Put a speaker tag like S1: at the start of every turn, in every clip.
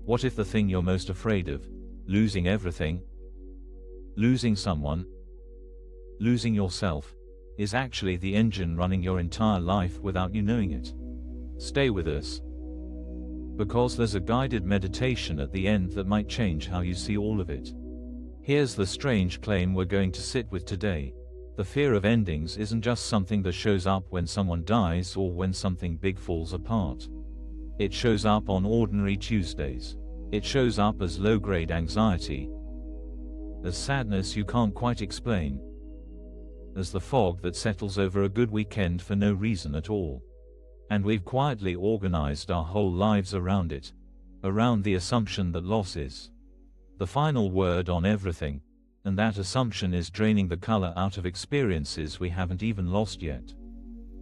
S1: What if the thing you're most afraid of, losing everything, losing someone, losing yourself, is actually the engine running your entire life without you knowing it? Stay with us, because there's a guided meditation at the end that might change how you see all of it. Here's the strange claim we're going to sit with today. The fear of endings isn't just something that shows up when someone dies or when something big falls apart. It shows up on ordinary Tuesdays. It shows up as low-grade anxiety, as sadness you can't quite explain, as the fog that settles over a good weekend for no reason at all. And we've quietly organized our whole lives around it, around the assumption that loss is the final word on everything, and that assumption is draining the color out of experiences we haven't even lost yet.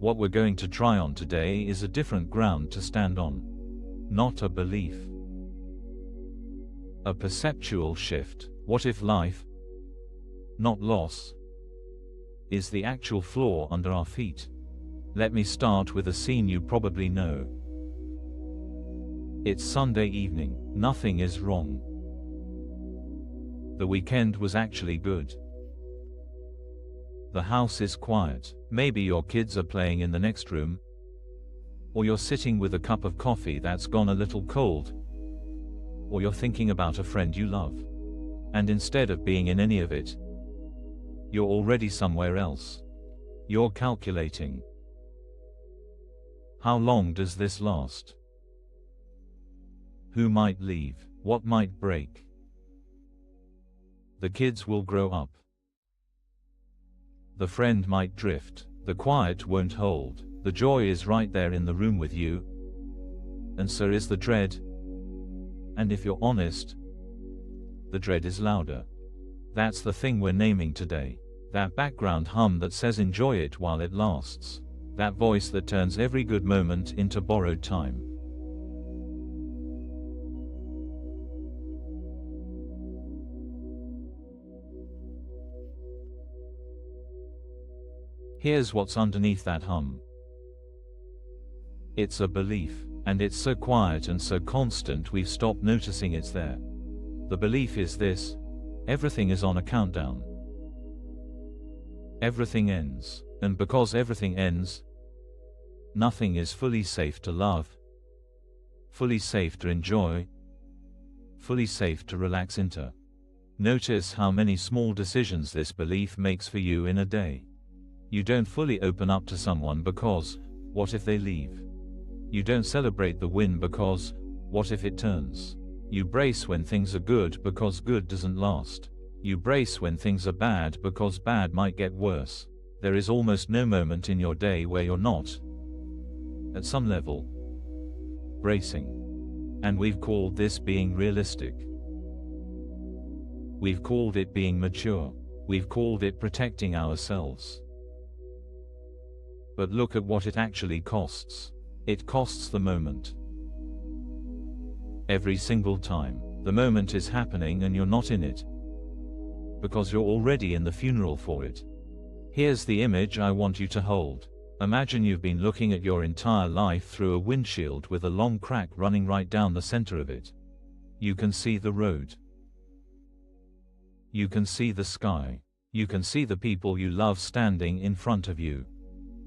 S1: What we're going to try on today is a different ground to stand on. Not a belief. A perceptual shift. What if life, not loss, is the actual floor under our feet? Let me start with a scene you probably know. It's Sunday evening. Nothing is wrong. The weekend was actually good. The house is quiet. Maybe your kids are playing in the next room, or you're sitting with a cup of coffee that's gone a little cold, or you're thinking about a friend you love. And instead of being in any of it, you're already somewhere else. You're calculating. How long does this last? Who might leave? What might break? The kids will grow up. The friend might drift. The quiet won't hold. The joy is right there in the room with you, and so is the dread. And if you're honest, the dread is louder. That's the thing we're naming today. That background hum that says enjoy it while it lasts. That voice that turns every good moment into borrowed time. Here's what's underneath that hum. It's a belief, and it's so quiet and so constant we've stopped noticing it's there. The belief is this: everything is on a countdown. Everything ends. And because everything ends, nothing is fully safe to love, fully safe to enjoy, fully safe to relax into. Notice how many small decisions this belief makes for you in a day. You don't fully open up to someone because, what if they leave? You don't celebrate the win because, what if it turns? You brace when things are good because good doesn't last. You brace when things are bad because bad might get worse. There is almost no moment in your day where you're not, at some level, bracing. And we've called this being realistic. We've called it being mature. We've called it protecting ourselves. But look at what it actually costs. It costs the moment. Every single time. The moment is happening and you're not in it, because you're already in the funeral for it. Here's the image I want you to hold. Imagine you've been looking at your entire life through a windshield with a long crack running right down the center of it. You can see the road. You can see the sky. You can see the people you love standing in front of you.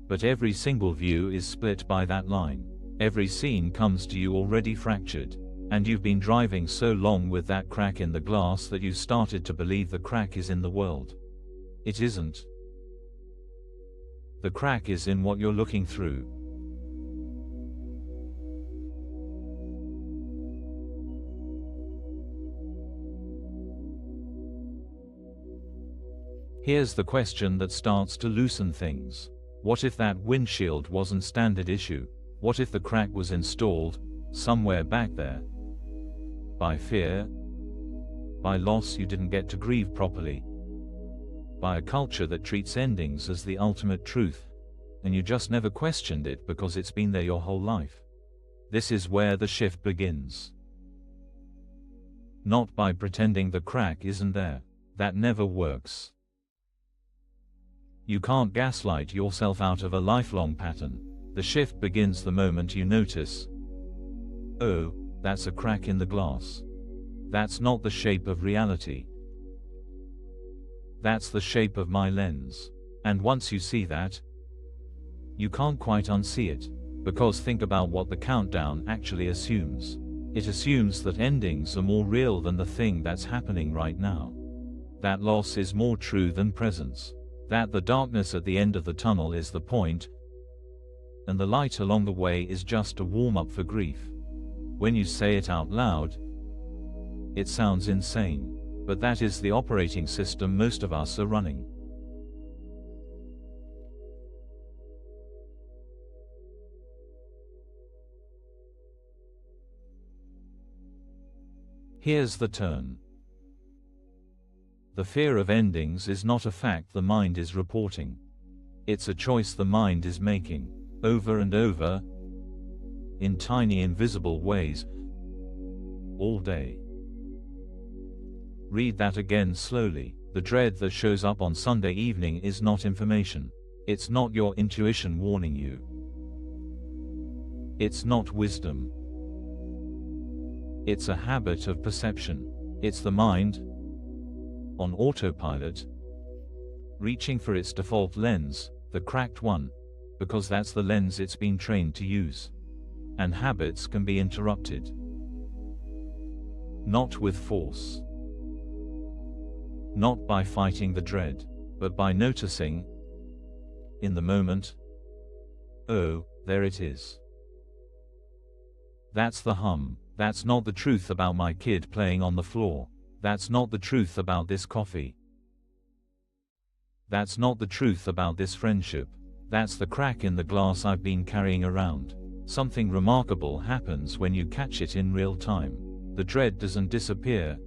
S1: But every single view is split by that line. Every scene comes to you already fractured. And you've been driving so long with that crack in the glass that you've started to believe the crack is in the world. It isn't. The crack is in what you're looking through. Here's the question that starts to loosen things. What if that windshield wasn't standard issue? What if the crack was installed, somewhere back there, by fear, by loss you didn't get to grieve properly, by a culture that treats endings as the ultimate truth, and you just never questioned it because it's been there your whole life? This is where the shift begins. Not by pretending the crack isn't there. That never works. You can't gaslight yourself out of a lifelong pattern. The shift begins the moment you notice, oh, That's a crack in the glass. That's not the shape of reality. That's the shape of my lens. And once you see that, you can't quite unsee it. Because think about what the countdown actually assumes. It assumes that endings are more real than the thing that's happening right now. That loss is more true than presence. That the darkness at the end of the tunnel is the point, and the light along the way is just a warm-up for grief. When you say it out loud, it sounds insane. But that is the operating system most of us are running. Here's the turn. The fear of endings is not a fact the mind is reporting. It's a choice the mind is making, over and over, in tiny invisible ways, all day. Read that again slowly. The dread that shows up on Sunday evening is not information. It's not your intuition warning you. It's not wisdom. It's a habit of perception. It's the mind, on autopilot, reaching for its default lens, the cracked one, because that's the lens it's been trained to use. And habits can be interrupted. Not with force. Not by fighting the dread, but by noticing, in the moment, oh, there it is. That's the hum. That's not the truth about my kid playing on the floor. That's not the truth about this coffee. That's not the truth about this friendship. That's the crack in the glass I've been carrying around. Something remarkable happens when you catch it in real time. The dread doesn't disappear,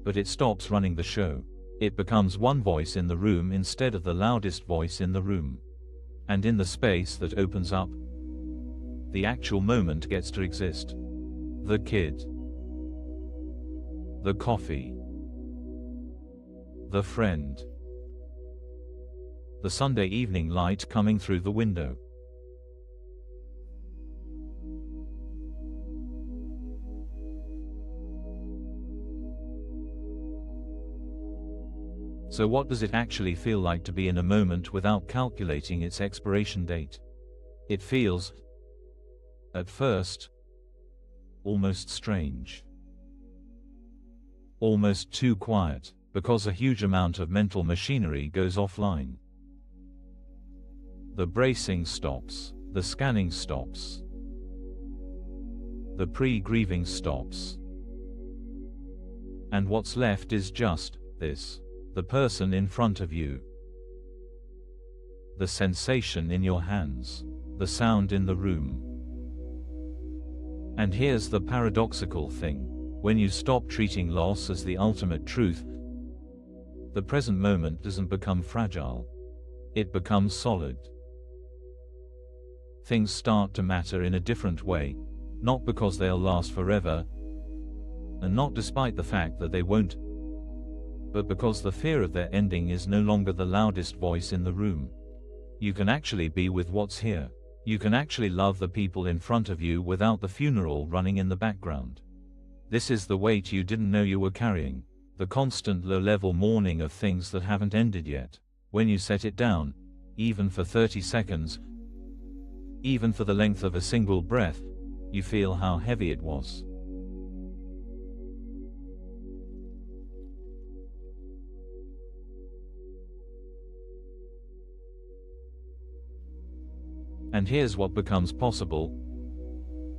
S1: but it stops running the show. It becomes one voice in the room instead of the loudest voice in the room. And in the space that opens up, the actual moment gets to exist. The kid. The coffee. The friend. The Sunday evening light coming through the window. So what does it actually feel like to be in a moment without calculating its expiration date? It feels, at first, almost strange. Almost too quiet, because a huge amount of mental machinery goes offline. The bracing stops, the scanning stops, the pre-grieving stops. And what's left is just this. The person in front of you. The sensation in your hands. The sound in the room. And here's the paradoxical thing. When you stop treating loss as the ultimate truth, the present moment doesn't become fragile. It becomes solid. Things start to matter in a different way, not because they'll last forever, and not despite the fact that they won't, but because the fear of their ending is no longer the loudest voice in the room. You can actually be with what's here. You can actually love the people in front of you without the funeral running in the background. This is the weight you didn't know you were carrying, the constant low-level mourning of things that haven't ended yet. When you set it down, even for 30 seconds, even for the length of a single breath, you feel how heavy it was. And here's what becomes possible,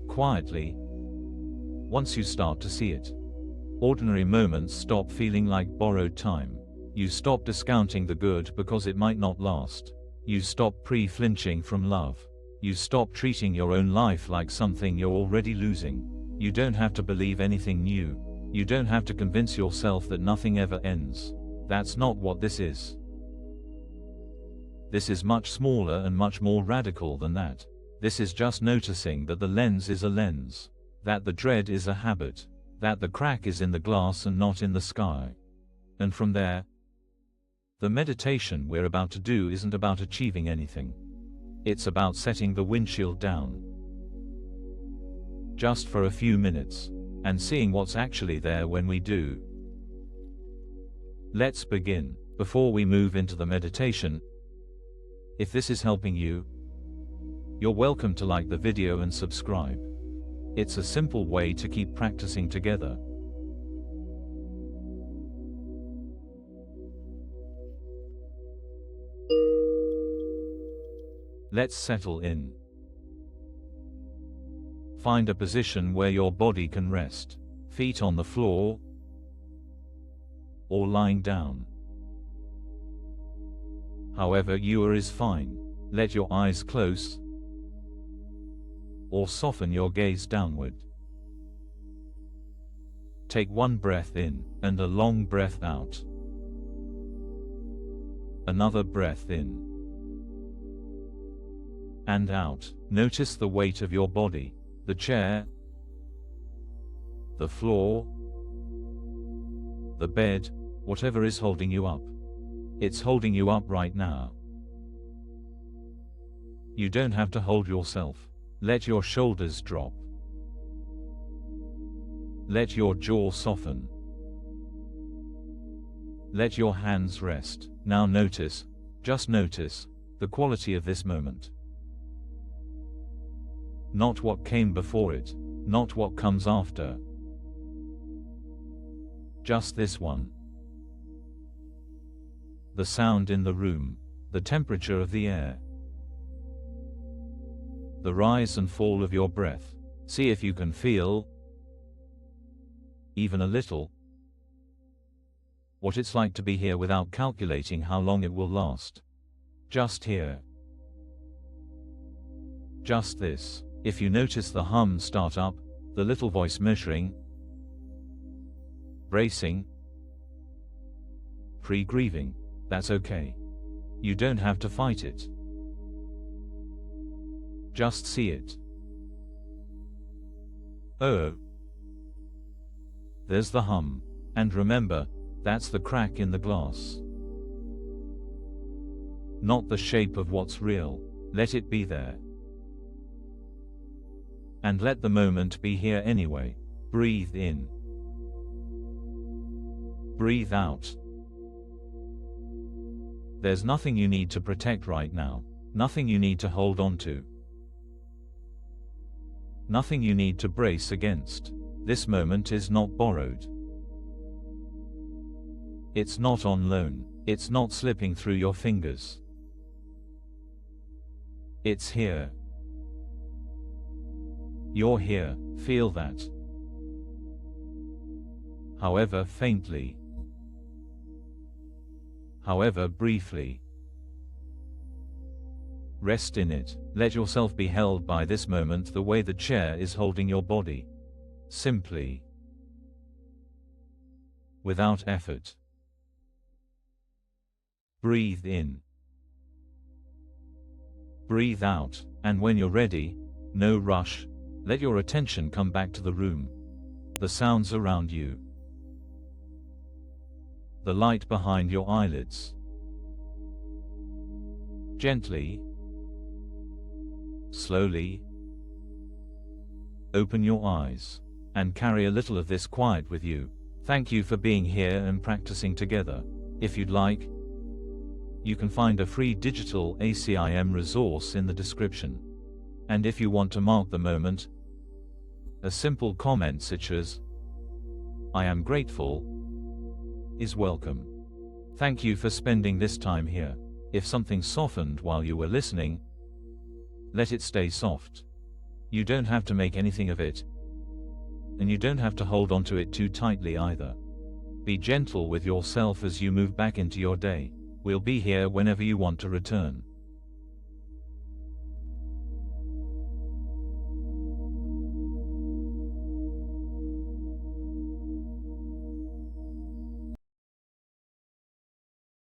S1: quietly, once you start to see it. Ordinary moments stop feeling like borrowed time. You stop discounting the good because it might not last. You stop pre-flinching from love. You stop treating your own life like something you're already losing. You don't have to believe anything new. You don't have to convince yourself that nothing ever ends. That's not what this is. This is much smaller and much more radical than that. This is just noticing that the lens is a lens, that the dread is a habit, that the crack is in the glass and not in the sky. And from there, the meditation we're about to do isn't about achieving anything. It's about setting the windshield down. just for a few minutes, and seeing what's actually there when we do. Let's begin. Before we move into the meditation, if this is helping you, you're welcome to like the video and subscribe. It's a simple way to keep practicing together. Let's settle in. Find a position where your body can rest, feet on the floor or lying down. However you are is fine. Let your eyes close or soften your gaze downward. Take one breath in and a long breath out. Another breath in and out. Notice the weight of your body, the chair, the floor, the bed, whatever is holding you up. It's holding you up right now. You don't have to hold yourself. Let your shoulders drop. Let your jaw soften. Let your hands rest. Now notice, just notice, the quality of this moment. Not what came before it, not what comes after. Just this one. The sound in the room, the temperature of the air, the rise and fall of your breath. See if you can feel, even a little, what it's like to be here without calculating how long it will last. Just here. Just this. If you notice the hum start up, the little voice measuring, bracing, pre-grieving, that's okay. You don't have to fight it. Just see it. Oh, there's the hum. And remember, that's the crack in the glass. Not the shape of what's real. Let it be there. And let the moment be here anyway. Breathe in. Breathe out. There's nothing you need to protect right now. Nothing you need to hold on to. Nothing you need to brace against. This moment is not borrowed. It's not on loan. It's not slipping through your fingers. It's here. You're here. Feel that. However faintly. However briefly. Rest in it. Let yourself be held by this moment the way the chair is holding your body. Simply. Without effort. Breathe in. Breathe out, and when you're ready, no rush, let your attention come back to the room. The sounds around you. The light behind your eyelids. Gently, slowly, open your eyes, and carry a little of this quiet with you. Thank you for being here and practicing together. If you'd like, you can find a free digital ACIM resource in the description. And if you want to mark the moment, a simple comment such as, "I am grateful," is welcome. Thank you for spending this time here. If something softened while you were listening, let it stay soft. You don't have to make anything of it, and you don't have to hold on to it too tightly either. Be gentle with yourself as you move back into your day. We'll be here whenever you want to return.